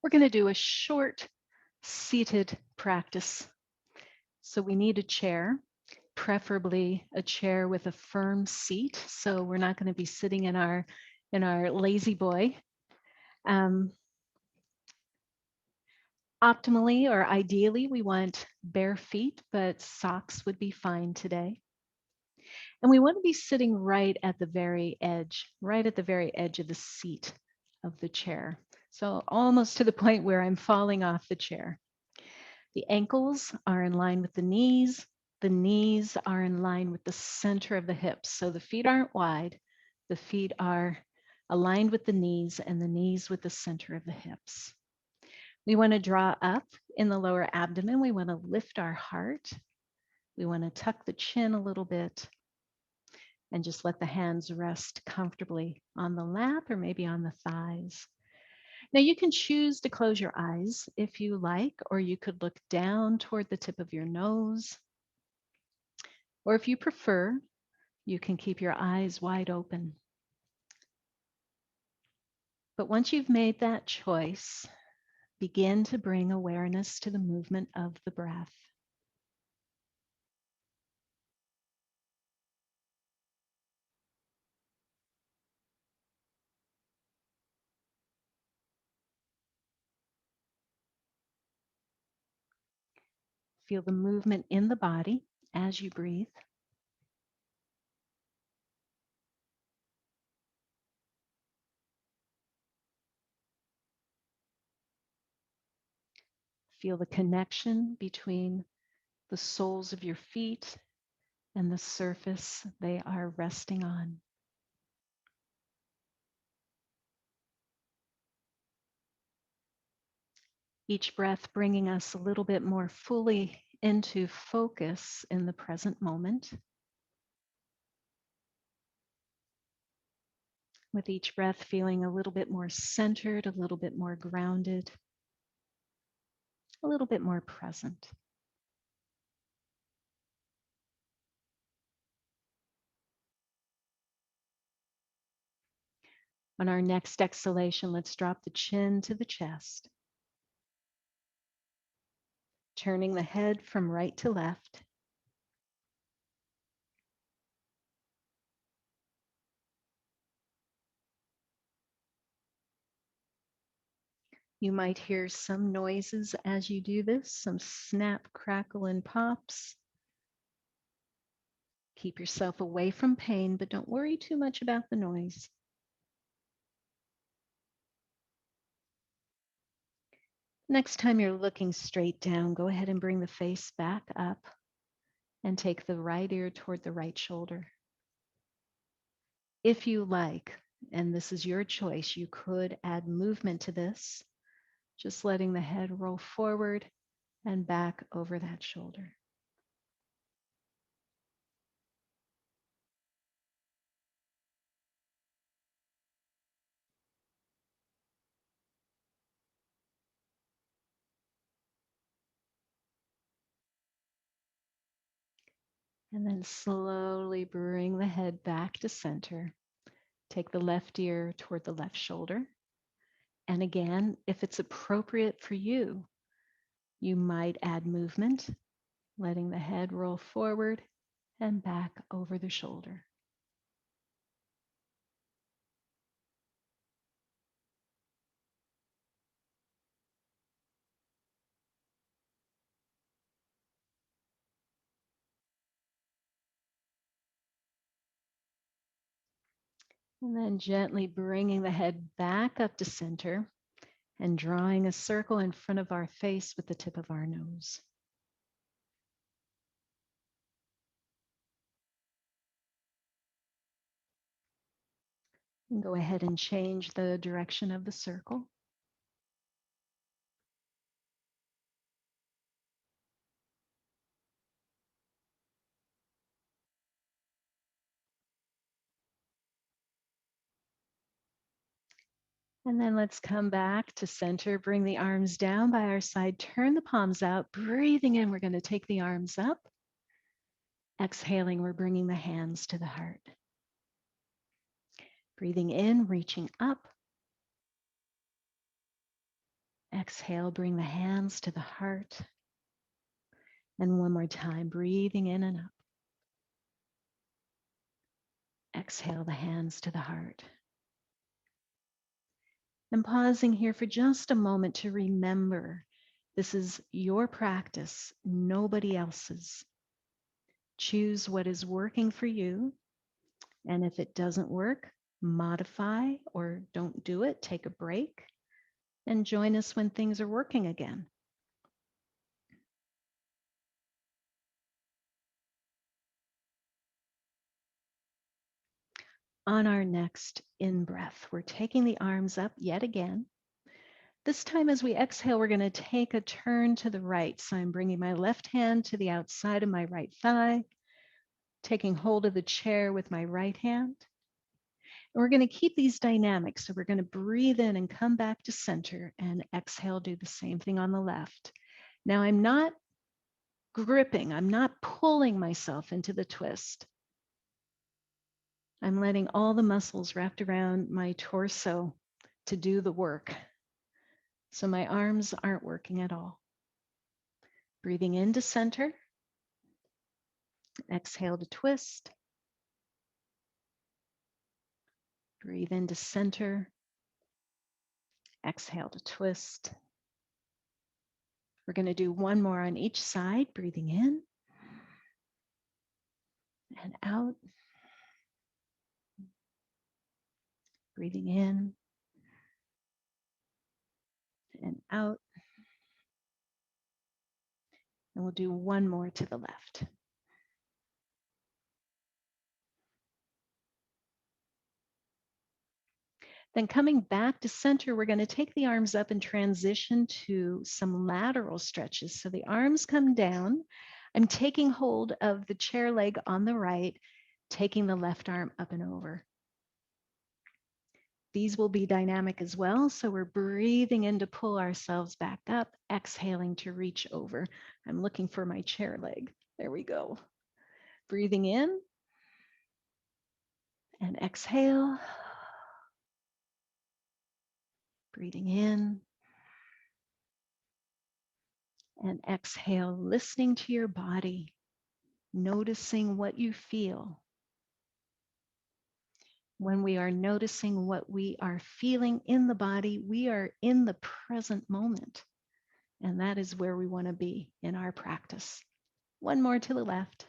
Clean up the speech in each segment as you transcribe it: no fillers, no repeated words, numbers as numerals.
We're going to do a short seated practice. So we need a chair, preferably a chair with a firm seat. So we're not going to be sitting in our lazy boy. Optimally or ideally, we want bare feet, but socks would be fine today. And we want to be sitting right at the very edge of the seat of the chair. So almost to the point where I'm falling off the chair. The ankles are in line with the knees. The knees are in line with the center of the hips. So the feet aren't wide. The feet are aligned with the knees and the knees with the center of the hips. We want to draw up in the lower abdomen. We want to lift our heart. We want to tuck the chin a little bit and just let the hands rest comfortably on the lap or maybe on the thighs. Now you can choose to close your eyes if you like, or you could look down toward the tip of your nose. Or if you prefer, you can keep your eyes wide open. But once you've made that choice, begin to bring awareness to the movement of the breath. Feel the movement in the body as you breathe. Feel the connection between the soles of your feet and the surface they are resting on. Each breath bringing us a little bit more fully into focus in the present moment. With each breath feeling a little bit more centered, a little bit more grounded, a little bit more present. On our next exhalation, let's drop the chin to the chest. Turning the head from right to left. You might hear some noises as you do this, some snap, crackle, and pops. Keep yourself away from pain, but don't worry too much about the noise. Next time you're looking straight down, go ahead and bring the face back up and take the right ear toward the right shoulder. If you like, and this is your choice, you could add movement to this, just letting the head roll forward and back over that shoulder. And then slowly bring the head back to center. Take the left ear toward the left shoulder. And again, if it's appropriate for you, you might add movement, letting the head roll forward and back over the shoulder. And then gently bringing the head back up to center and drawing a circle in front of our face with the tip of our nose. And go ahead and change the direction of the circle. And then let's come back to center, bring the arms down by our side, turn the palms out, breathing in, we're going to take the arms up. Exhaling, we're bringing the hands to the heart. Breathing in, reaching up. Exhale, bring the hands to the heart. And one more time, breathing in and up. Exhale the hands to the heart. And pausing here for just a moment to remember this is your practice, nobody else's. Choose what is working for you. And if it doesn't work, modify or don't do it, take a break, and join us when things are working again. On our next in-breath, we're taking the arms up yet again. This time as we exhale, we're going to take a turn to the right. So I'm bringing my left hand to the outside of my right thigh, taking hold of the chair with my right hand. And we're going to keep these dynamics. So we're going to breathe in and come back to center and exhale, do the same thing on the left. Now I'm not gripping, I'm not pulling myself into the twist. I'm letting all the muscles wrapped around my torso to do the work. So my arms aren't working at all. Breathing into center. Exhale to twist. Breathe into center. Exhale to twist. We're going to do one more on each side. Breathing in and out. Breathing in and out. And we'll do one more to the left. Then coming back to center, we're going to take the arms up and transition to some lateral stretches. So the arms come down. I'm taking hold of the chair leg on the right, taking the left arm up and over. These will be dynamic as well. So we're breathing in to pull ourselves back up, exhaling to reach over. I'm looking for my chair leg. There we go. Breathing in and exhale. Breathing in and exhale, listening to your body, noticing what you feel. When we are noticing what we are feeling in the body, we are in the present moment. And that is where we want to be in our practice. One more to the left.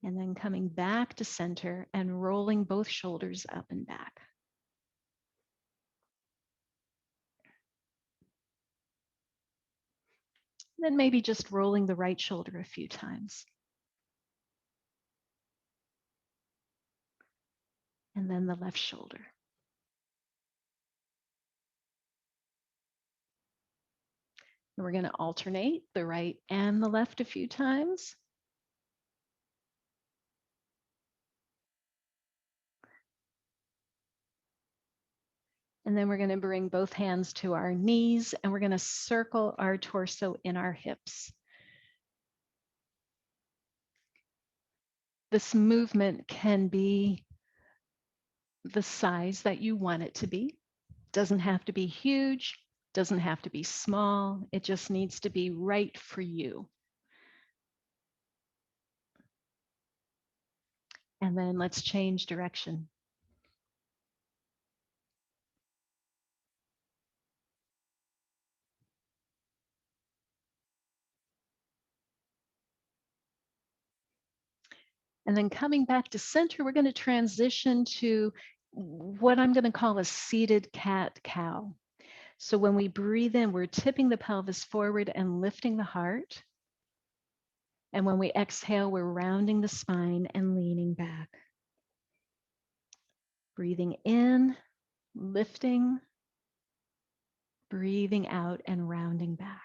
And then coming back to center and rolling both shoulders up and back. Then maybe just rolling the right shoulder a few times. And then the left shoulder. And we're going to alternate the right and the left a few times. And then we're going to bring both hands to our knees and we're going to circle our torso in our hips. This movement can be the size that you want it to be. Doesn't have to be huge, doesn't have to be small. It just needs to be right for you. And then let's change direction. And then coming back to center, we're going to transition to what I'm going to call a seated cat-cow. So when we breathe in, we're tipping the pelvis forward and lifting the heart. And when we exhale, we're rounding the spine and leaning back. Breathing in, lifting, breathing out and rounding back.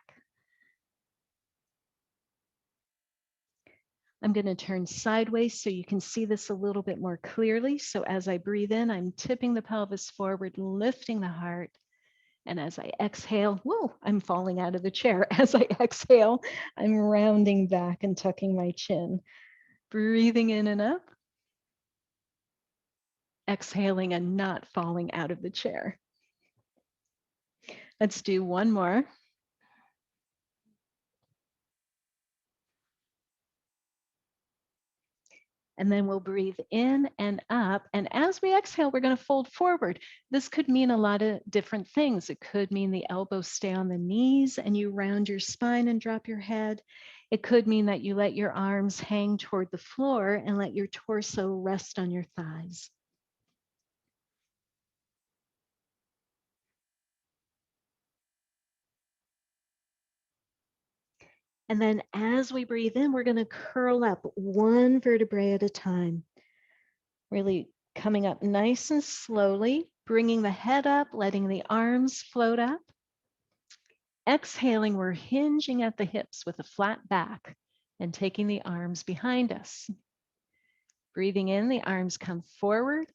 I'm going to turn sideways so you can see this a little bit more clearly. So as I breathe in, I'm tipping the pelvis forward, lifting the heart. And as I exhale, whoa, I'm falling out of the chair. As I exhale, I'm rounding back and tucking my chin. Breathing in and up. Exhaling and not falling out of the chair. Let's do one more. And then we'll breathe in and up. And as we exhale, we're going to fold forward. This could mean a lot of different things. It could mean the elbows stay on the knees and you round your spine and drop your head. It could mean that you let your arms hang toward the floor and let your torso rest on your thighs. And then as we breathe in, we're going to curl up one vertebrae at a time. Really coming up nice and slowly, bringing the head up, letting the arms float up. Exhaling, we're hinging at the hips with a flat back and taking the arms behind us. Breathing in, the arms come forward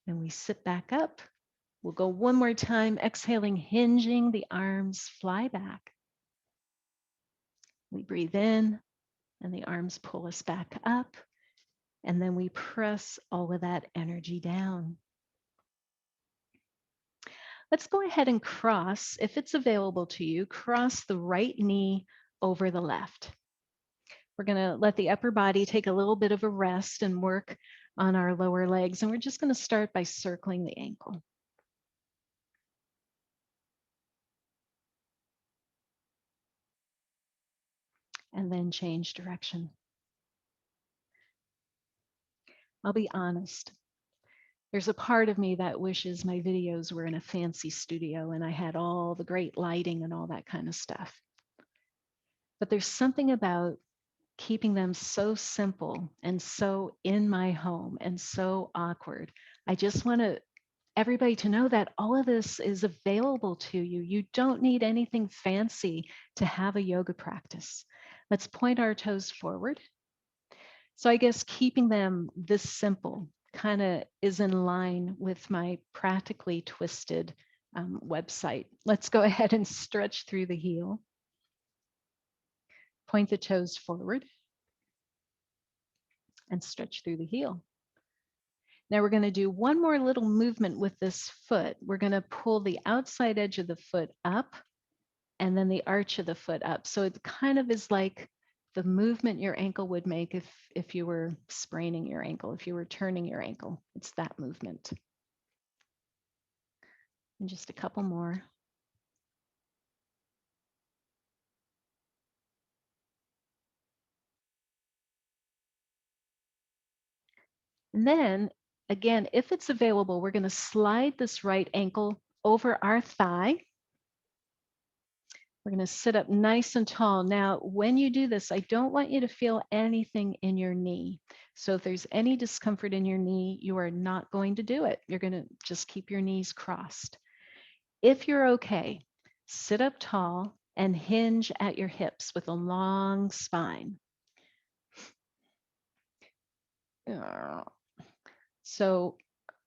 and we sit back up. We'll go one more time, exhaling, hinging, the arms fly back. We breathe in and the arms pull us back up. And then we press all of that energy down. Let's go ahead and cross, if it's available to you, cross the right knee over the left. We're going to let the upper body take a little bit of a rest and work on our lower legs. And we're just going to start by circling the ankle. And then change direction. I'll be honest. There's a part of me that wishes my videos were in a fancy studio and I had all the great lighting and all that kind of stuff. But there's something about keeping them so simple and so in my home and so awkward. I just want everybody to know that all of this is available to you. You don't need anything fancy to have a yoga practice. Let's point our toes forward. So I guess keeping them this simple kind of is in line with my practically twisted website. Let's go ahead and stretch through the heel. Point the toes forward and stretch through the heel. Now we're going to do one more little movement with this foot. We're going to pull the outside edge of the foot up and then the arch of the foot up. So it kind of is like the movement your ankle would make if you were spraining your ankle, if you were turning your ankle. It's that movement. And just a couple more. And then again, if it's available, we're going to slide this right ankle over our thigh. We're going to sit up nice and tall. Now, when you do this, I don't want you to feel anything in your knee. So if there's any discomfort in your knee, you are not going to do it. You're going to just keep your knees crossed. If you're okay, sit up tall and hinge at your hips with a long spine. So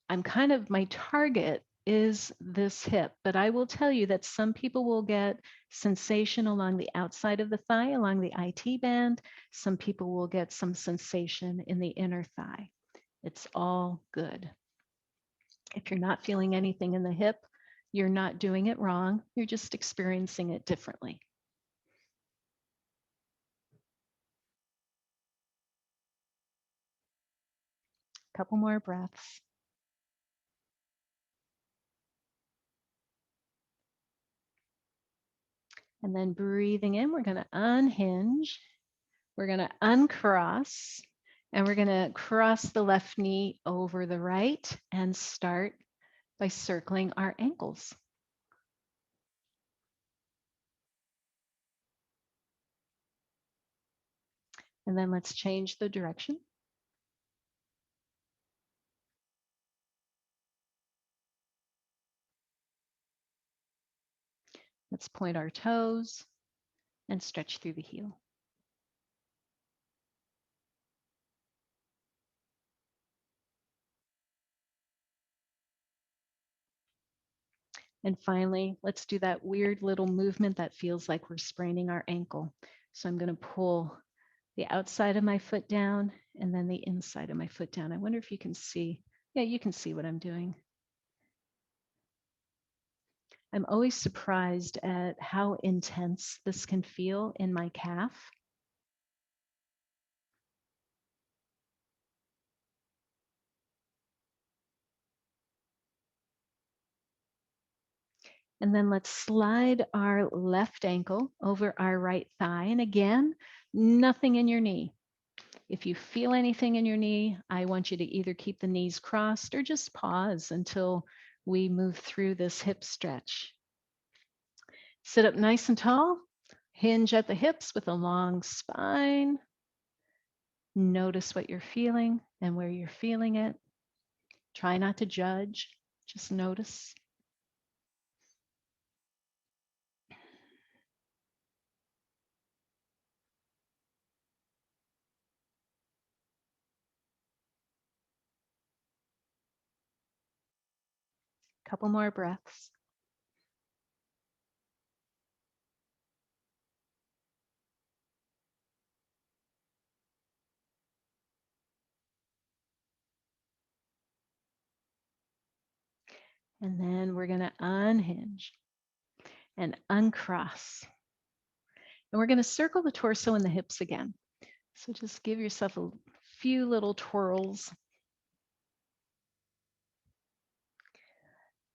my target is this hip, but I will tell you that some people will get sensation along the outside of the thigh, along the IT band. Some people will get some sensation in the inner thigh. It's all good. If you're not feeling anything in the hip, you're not doing it wrong. You're just experiencing it differently. Couple more breaths. And then breathing in, we're going to unhinge. We're going to uncross. And we're going to cross the left knee over the right and start by circling our ankles. And then let's change the direction. Let's point our toes and stretch through the heel. And finally, let's do that weird little movement that feels like we're spraining our ankle. So I'm going to pull the outside of my foot down and then the inside of my foot down. I wonder if you can see. Yeah, you can see what I'm doing. I'm always surprised at how intense this can feel in my calf. And then let's slide our left ankle over our right thigh. And again, nothing in your knee. If you feel anything in your knee, I want you to either keep the knees crossed or just pause until we move through this hip stretch. Sit up nice and tall, hinge at the hips with a long spine. Notice what you're feeling and where you're feeling it. Try not to judge, just notice. Couple more breaths. And then we're going to unhinge and uncross. And we're going to circle the torso and the hips again. So just give yourself a few little twirls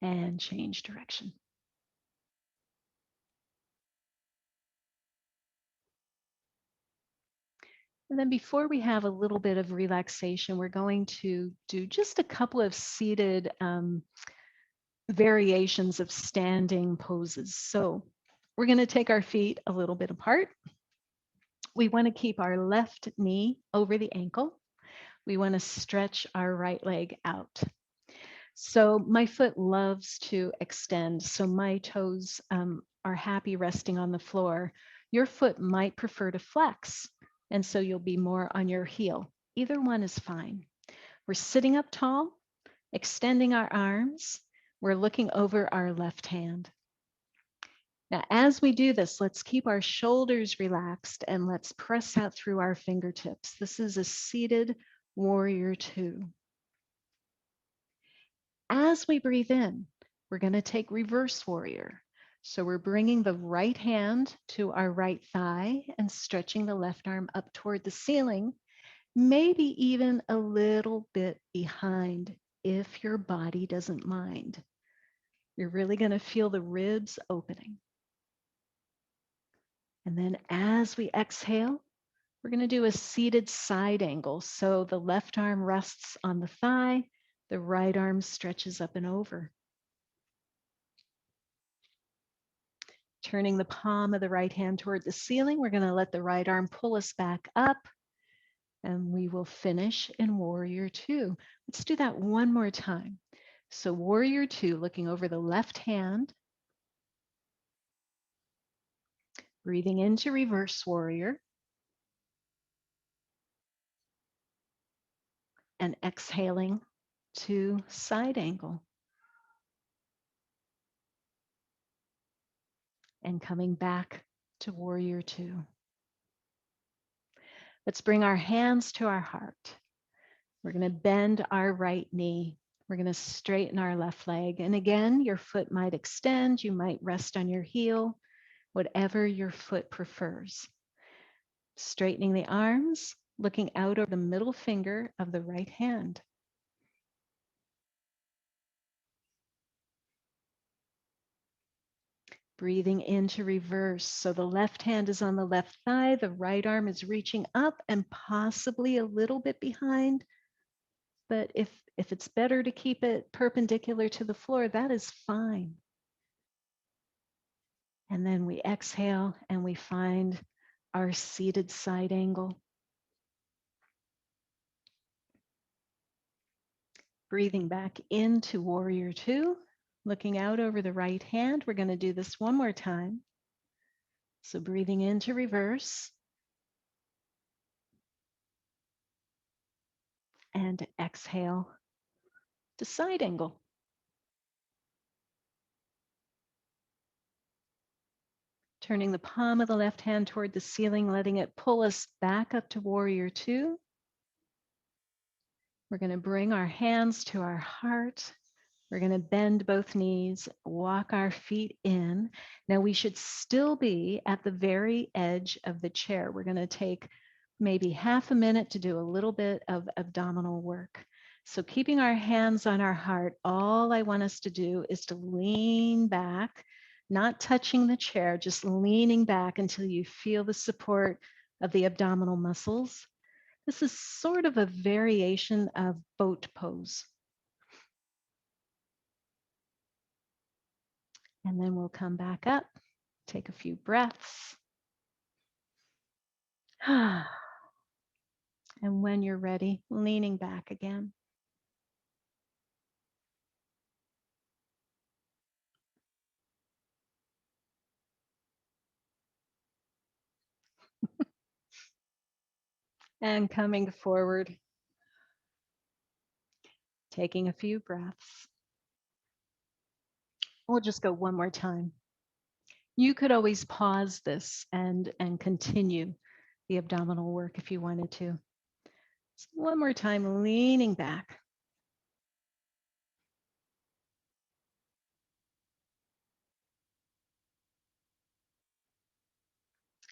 and change direction. And then before we have a little bit of relaxation, we're going to do just a couple of seated variations of standing poses. So we're going to take our feet a little bit apart. We want to keep our left knee over the ankle. We want to stretch our right leg out. So my foot loves to extend, so my toes are happy resting on the floor. Your foot might prefer to flex, and so you'll be more on your heel. Either one is fine. We're sitting up tall, extending our arms. We're looking over our left hand. Now, as we do this, let's keep our shoulders relaxed and let's press out through our fingertips. This is a seated warrior two. As we breathe in, we're going to take reverse warrior. So we're bringing the right hand to our right thigh and stretching the left arm up toward the ceiling, maybe even a little bit behind if your body doesn't mind. You're really going to feel the ribs opening. And then as we exhale, we're going to do a seated side angle. So the left arm rests on the thigh, the right arm stretches up and over. Turning the palm of the right hand toward the ceiling, we're going to let the right arm pull us back up, and we will finish in warrior two. Let's do that one more time. So warrior two, looking over the left hand, breathing into reverse warrior, and exhaling to side angle. And coming back to warrior two. Let's bring our hands to our heart. We're going to bend our right knee. We're going to straighten our left leg. And again, your foot might extend. You might rest on your heel, whatever your foot prefers. Straightening the arms, looking out over the middle finger of the right hand. Breathing into reverse. So the left hand is on the left thigh, the right arm is reaching up and possibly a little bit behind. But if it's better to keep it perpendicular to the floor, that is fine. And then we exhale and we find our seated side angle. Breathing back into warrior two. Looking out over the right hand, we're going to do this one more time. So breathing into reverse and exhale to side angle. Turning the palm of the left hand toward the ceiling, letting it pull us back up to warrior two. We're going to bring our hands to our heart, We're going to bend both knees, walk our feet in. Now we should still be at the very edge of the chair. We're going to take maybe half a minute to do a little bit of abdominal work. So keeping our hands on our heart, all I want us to do is to lean back, not touching the chair, just leaning back until you feel the support of the abdominal muscles. This is sort of a variation of boat pose. And then we'll come back up, take a few breaths. And when you're ready, leaning back again. And coming forward, taking a few breaths. We'll just go one more time. You could always pause this and continue the abdominal work if you wanted to. So one more time, leaning back.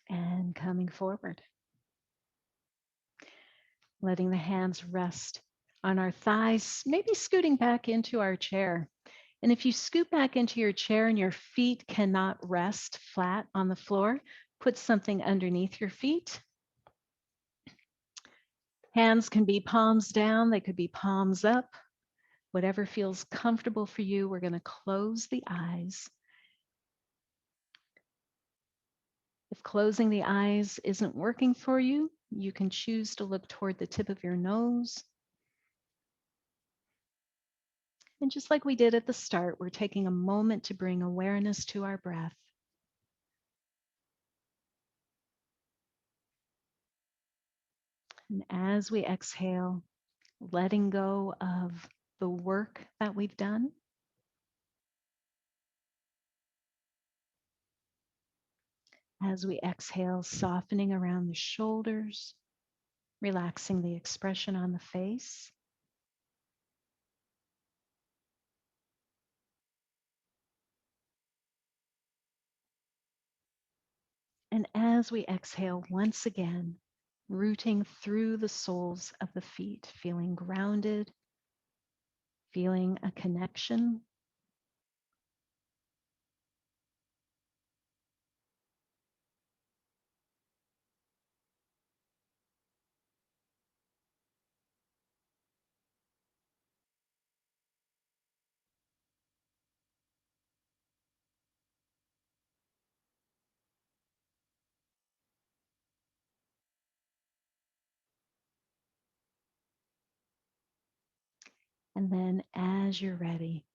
And coming forward. Letting the hands rest on our thighs, maybe scooting back into our chair. And if you scoot back into your chair and your feet cannot rest flat on the floor, put something underneath your feet. Hands can be palms down, they could be palms up. Whatever feels comfortable for you, we're going to close the eyes. If closing the eyes isn't working for you, you can choose to look toward the tip of your nose. And just like we did at the start, we're taking a moment to bring awareness to our breath. And as we exhale, letting go of the work that we've done. As we exhale, softening around the shoulders, relaxing the expression on the face. And as we exhale, once again, rooting through the soles of the feet, feeling grounded, feeling a connection. And then as you're ready,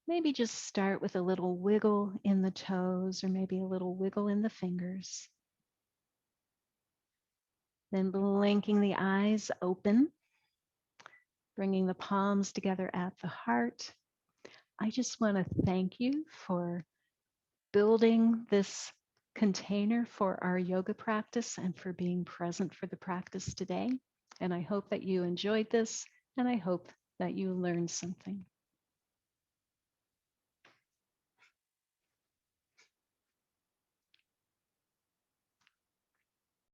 maybe just start with a little wiggle in the toes or maybe a little wiggle in the fingers. Then blinking the eyes open, bringing the palms together at the heart. I just want to thank you for building this container for our yoga practice and for being present for the practice today. And I hope that you enjoyed this and I hope that you learned something.